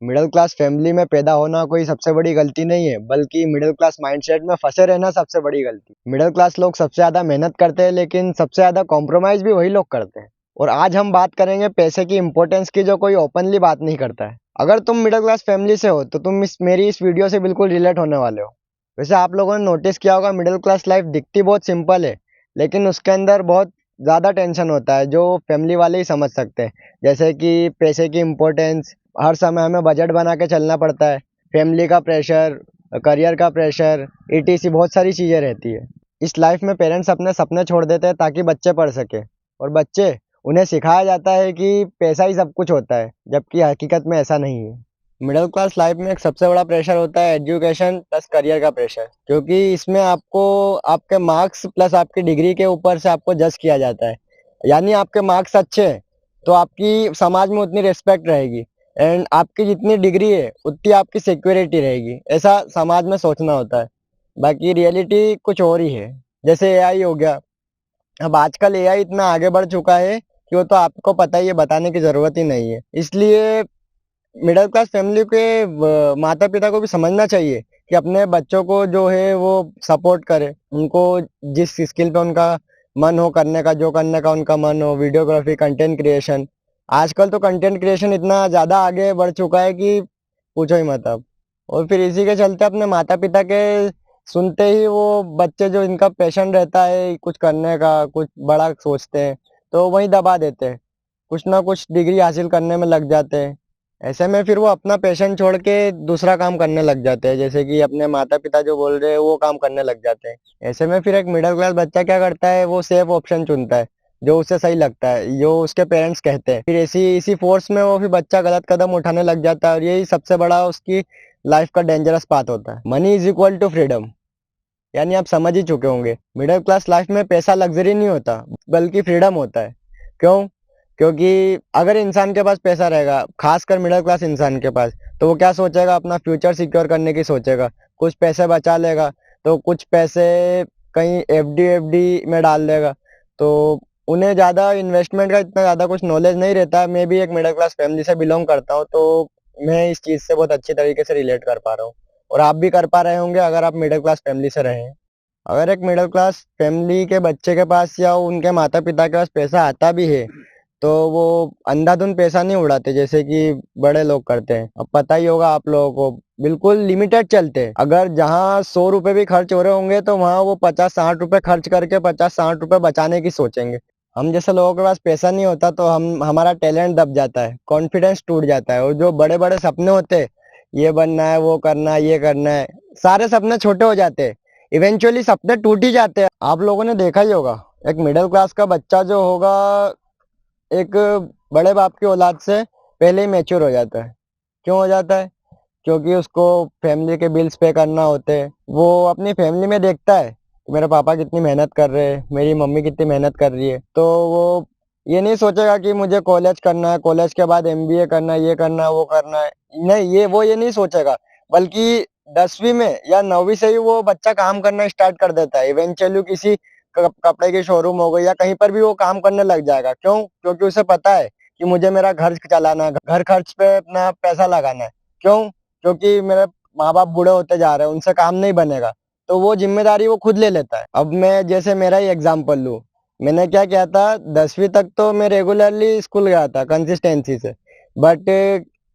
Middle class family में पैदा होना कोई सबसे बड़ी गलती नहीं है, बल्कि मिडिल क्लास माइंडसेट में फंसे रहना सबसे बड़ी गलती। मिडिल क्लास लोग सबसे ज़्यादा मेहनत करते हैं, लेकिन सबसे ज़्यादा कॉम्प्रोमाइज़ भी वही लोग करते हैं। और आज हम बात करेंगे पैसे की इंपॉर्टेंस की, जो कोई ओपनली बात नहीं करता है। अगर तुम मिडिल क्लास फैमिली से हो तो तुम मेरी इस वीडियो से बिल्कुल रिलेट होने वाले हो। वैसे आप लोगों ने नोटिस किया होगा, मिडिल क्लास लाइफ दिखती बहुत सिंपल है, लेकिन उसके अंदर बहुत ज़्यादा टेंशन होता है, जो फैमिली वाले ही समझ सकते हैं। जैसे कि पैसे की इम्पोर्टेंस, हर समय हमें बजट बना के चलना पड़ता है, फैमिली का प्रेशर, करियर का प्रेशर, ईटीसी बहुत सारी चीज़ें रहती है। इस लाइफ में पेरेंट्स अपने सपने छोड़ देते हैं ताकि बच्चे पढ़ सके, और बच्चे उन्हें सिखाया जाता है कि पैसा ही सब कुछ होता है, जबकि हकीकत में ऐसा नहीं है। मिडिल क्लास लाइफ में एक सबसे बड़ा प्रेशर होता है एजुकेशन प्लस करियर का प्रेशर, क्योंकि इसमें आपको आपके मार्क्स प्लस आपकी डिग्री के ऊपर से आपको जज किया जाता है। यानी आपके मार्क्स अच्छे हैं तो आपकी समाज में उतनी रिस्पेक्ट रहेगी, एंड आपकी जितनी डिग्री है उतनी आपकी सिक्योरिटी रहेगी, ऐसा समाज में सोचना होता है। बाकी रियलिटी कुछ और ही है। जैसे एआई हो गया, अब आजकल एआई इतना आगे बढ़ चुका है कि वो तो आपको पता ही है, बताने की जरूरत ही नहीं है। इसलिए मिडिल क्लास फैमिली के माता पिता को भी समझना चाहिए कि अपने बच्चों को जो है वो सपोर्ट करे, उनको जिस स्किल पे उनका मन हो करने का, जो करने का उनका मन हो, वीडियोग्राफी, कंटेंट क्रिएशन। आजकल तो कंटेंट क्रिएशन इतना ज़्यादा आगे बढ़ चुका है कि पूछो ही मत अब। और फिर इसी के चलते अपने माता पिता के सुनते ही वो बच्चे, जो इनका पैशन रहता है कुछ करने का, कुछ बड़ा सोचते हैं, तो वहीं दबा देते हैं, कुछ ना कुछ डिग्री हासिल करने में लग जाते हैं। ऐसे में फिर वो अपना पैशन छोड़ के दूसरा काम करने लग जाते हैं, जैसे कि अपने माता पिता जो बोल रहे हैं वो काम करने लग जाते हैं। ऐसे में फिर एक मिडिल क्लास बच्चा क्या करता है, वो सेफ ऑप्शन चुनता है, जो उसे सही लगता है, जो उसके पेरेंट्स कहते हैं। फिर इसी फोर्स में वो फिर बच्चा गलत कदम उठाने लग जाता है, और यही सबसे बड़ा उसकी लाइफ का डेंजरस पाथ होता है। Money is equal to freedom, यानी आप समझ ही चुके होंगे, मिडिल क्लास लाइफ में पैसा लग्जरी नहीं होता, बल्कि फ्रीडम होता है। क्यों? क्योंकि अगर इंसान के पास पैसा रहेगा, खासकर मिडिल क्लास इंसान के पास, तो वो क्या सोचेगा, अपना फ्यूचर सिक्योर करने की सोचेगा। कुछ पैसे बचा लेगा, तो कुछ पैसे कहीं एफडी में डाल देगा। तो उन्हें ज़्यादा इन्वेस्टमेंट का इतना ज़्यादा कुछ नॉलेज नहीं रहता। मैं भी एक मिडिल क्लास फैमिली से बिलोंग करता हूँ, तो मैं इस चीज़ से बहुत अच्छी तरीके से रिलेट कर पा रहा हूँ, और आप भी कर पा रहे होंगे अगर आप मिडिल क्लास फैमिली से रहे हैं। अगर एक मिडिल क्लास फैमिली के बच्चे के पास या उनके माता पिता के पास पैसा आता भी है, तो वो अंधाधुंध पैसा नहीं उड़ाते जैसे कि बड़े लोग करते हैं। अब पता ही होगा आप लोगों को, बिल्कुल लिमिटेड चलते हैं। अगर जहाँ 100 रुपए भी खर्च हो रहे होंगे, तो वहाँ वो 50-60 रुपए खर्च करके 50-60 रुपए बचाने की सोचेंगे। हम जैसे लोगों के पास पैसा नहीं होता तो हमारा टैलेंट दब जाता है, कॉन्फिडेंस टूट जाता है, और जो बड़े बड़े सपने होते हैं, ये बनना है, वो करना है, ये करना है, सारे सपने छोटे हो जाते हैं। इवेंचुअली सपने टूट ही जाते हैं। आप लोगों ने देखा ही होगा, एक मिडिल क्लास का बच्चा जो होगा, एक बड़े बाप की औलाद से पहले ही मैच्योर हो जाता है। क्यों हो जाता है? क्योंकि उसको फैमिली के बिल्स पे करना होते हैं। वो अपनी फैमिली में देखता है कि मेरे पापा कितनी मेहनत कर रहे हैं, मेरी मम्मी कितनी मेहनत कर रही है, तो वो ये नहीं सोचेगा कि मुझे कॉलेज करना है, कॉलेज के बाद एमबीए करना है, ये करना है, वो करना है। नहीं, ये नहीं सोचेगा, बल्कि 10वीं में या 9वीं से ही वो बच्चा काम करना स्टार्ट कर देता है। इवेंचुअली किसी कपड़े की शोरूम हो गई या कहीं पर भी वो काम करने लग जाएगा। क्यों? क्योंकि उसे पता है कि मुझे मेरा घर चलाना है, घर खर्च पे अपना पैसा लगाना है। क्यों? क्योंकि मेरे माँ बाप बूढ़े होते जा रहे हैं, उनसे काम नहीं बनेगा, तो वो जिम्मेदारी वो खुद ले लेता है। अब मैं जैसे मेरा ही एग्जाम्पल लूँ, मैंने क्या किया था, 10वीं तक तो मैं रेगुलरली स्कूल गया था कंसिस्टेंसी से। बट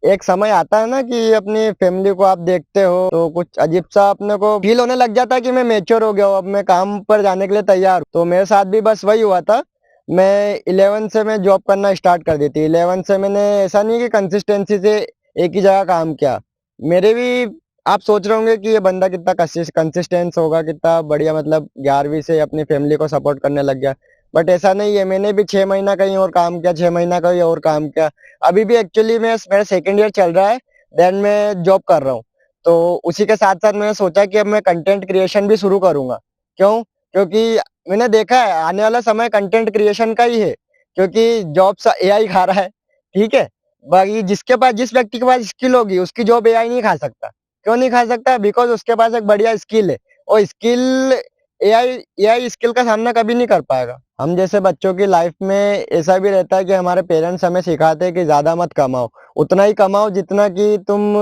एक समय आता है ना कि अपनी फैमिली को आप देखते हो, तो कुछ अजीब सा अपने को फील होने लग जाता है कि मैं मैच्योर हो गया हूँ, अब मैं काम पर जाने के लिए तैयार हूँ। तो मेरे साथ भी बस वही हुआ था। मैं 11 से मैं जॉब करना स्टार्ट कर दी थी। 11 से मैंने, ऐसा नहीं कि कंसिस्टेंसी से एक ही जगह काम किया। मेरे भी, आप सोच रहे होंगे कि ये बंदा कितना कंसिस्टेंस होगा, कितना बढ़िया, मतलब 11वीं से अपनी फैमिली को सपोर्ट करने लग गया। बट ऐसा नहीं है, मैंने भी 6 महीना कहीं और काम किया, 6 महीना कहीं और काम किया। अभी भी एक्चुअली मेरा सेकेंड ईयर चल रहा है, देन मैं जॉब कर रहा हूँ। तो उसी के साथ साथ मैंने सोचा कि अब मैं कंटेंट क्रिएशन भी शुरू करूंगा। क्यों? क्योंकि मैंने देखा है आने वाला समय कंटेंट क्रिएशन का ही है, क्योंकि जॉब एआई खा रहा है। ठीक है, बाकी जिसके पास, जिस व्यक्ति के पास स्किल होगी, उसकी जॉब एआई नहीं खा सकता। क्यों नहीं खा सकता? बिकॉज उसके पास एक बढ़िया स्किल है, और स्किल एआई एआई स्किल का सामना कभी नहीं कर पाएगा। हम जैसे बच्चों की लाइफ में ऐसा भी रहता है कि हमारे पेरेंट्स हमें सिखाते हैं कि ज्यादा मत कमाओ, उतना ही कमाओ जितना कि तुम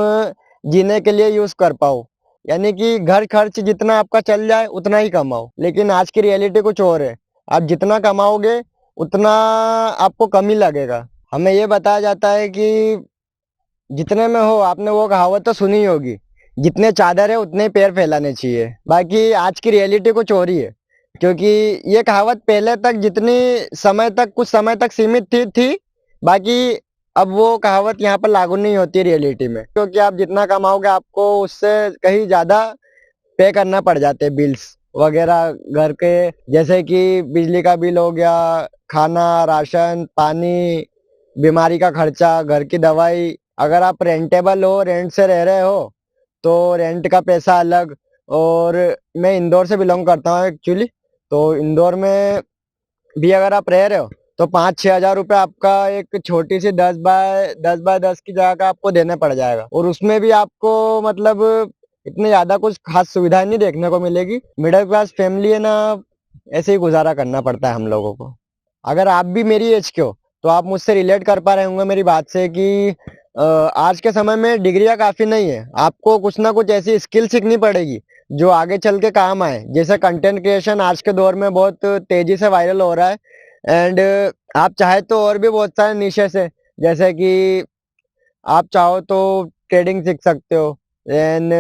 जीने के लिए यूज कर पाओ। यानी कि घर खर्च जितना आपका चल जाए उतना ही कमाओ। लेकिन आज की रियलिटी कुछ और है। आप जितना कमाओगे उतना आपको कम ही लगेगा। हमें ये बताया जाता है कि जितने में हो, आपने वो कहावत तो सुनी ही होगी, जितने चादर है उतने ही पैर फैलाने चाहिए। बाकी आज की रियलिटी कुछ और ही है, क्योंकि ये कहावत पहले तक जितनी समय तक कुछ समय तक सीमित थी। बाकी अब वो कहावत यहाँ पर लागू नहीं होती रियलिटी में, क्योंकि आप जितना कमाओगे आपको उससे कहीं ज्यादा पे करना पड़ जाते हैं बिल्स वगैरह घर के, जैसे कि बिजली का बिल हो गया, खाना, राशन पानी, बीमारी का खर्चा, घर की दवाई। अगर आप रेंटेबल हो, रेंट से रह रहे हो, तो रेंट का पैसा अलग। और मैं इंदौर से बिलोंग करता हूँ एक्चुअली, तो इंदौर में भी अगर आप रह रहे हो तो 5-6 हज़ार रुपये आपका एक छोटी सी 10 बाय 10 की जगह का आपको देने पड़ जाएगा। और उसमें भी आपको मतलब इतने ज्यादा कुछ खास सुविधाएं नहीं देखने को मिलेगी। मिडिल क्लास फैमिली है ना, ऐसे ही गुजारा करना पड़ता है हम लोगों को। अगर आप भी मेरी एज के हो तो आप मुझसे रिलेट कर पा रहे होंगे मेरी बात से कि आज के समय में डिग्रियां काफी नहीं है, आपको कुछ ना कुछ ऐसी स्किल सीखनी पड़ेगी जो आगे चल के काम आए। जैसे कंटेंट क्रिएशन आज के दौर में बहुत तेजी से वायरल हो रहा है। एंड आप चाहे तो और भी बहुत सारे निशेस है, जैसे कि आप चाहो तो ट्रेडिंग सीख सकते हो, देन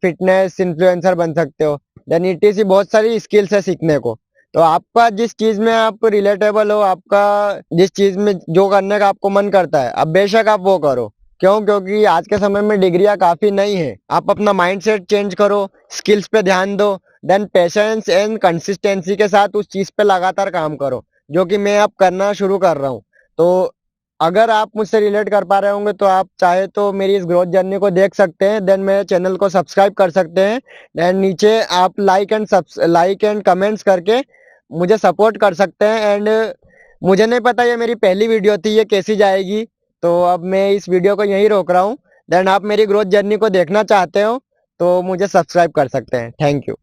फिटनेस इन्फ्लुएंसर बन सकते हो, देन ईटीसी बहुत सारी स्किल्स है सीखने को। तो आपका जिस चीज में आप रिलेटेबल हो, आपका जिस चीज में जो करने का आपको मन करता है, अब बेशक आप वो करो। क्यों? क्योंकि आज के समय में डिग्रियां काफी नहीं है। आप अपना माइंडसेट चेंज करो, स्किल्स पे ध्यान दो, देन पेशेंस एंड कंसिस्टेंसी के साथ उस चीज पे लगातार काम करो, जो कि मैं अब करना शुरू कर रहा हूँ। तो अगर आप मुझसे रिलेट कर पा रहे होंगे तो आप चाहे तो मेरी इस ग्रोथ जर्नी को देख सकते हैं, देन मेरे चैनल को सब्सक्राइब कर सकते हैं। देन नीचे आप लाइक एंड कमेंट्स करके मुझे सपोर्ट कर सकते हैं। एंड मुझे नहीं पता, ये मेरी पहली वीडियो थी, ये कैसी जाएगी, तो अब मैं इस वीडियो को यहीं रोक रहा हूँ। देन आप मेरी ग्रोथ जर्नी को देखना चाहते हो तो मुझे सब्सक्राइब कर सकते हैं। Thank you.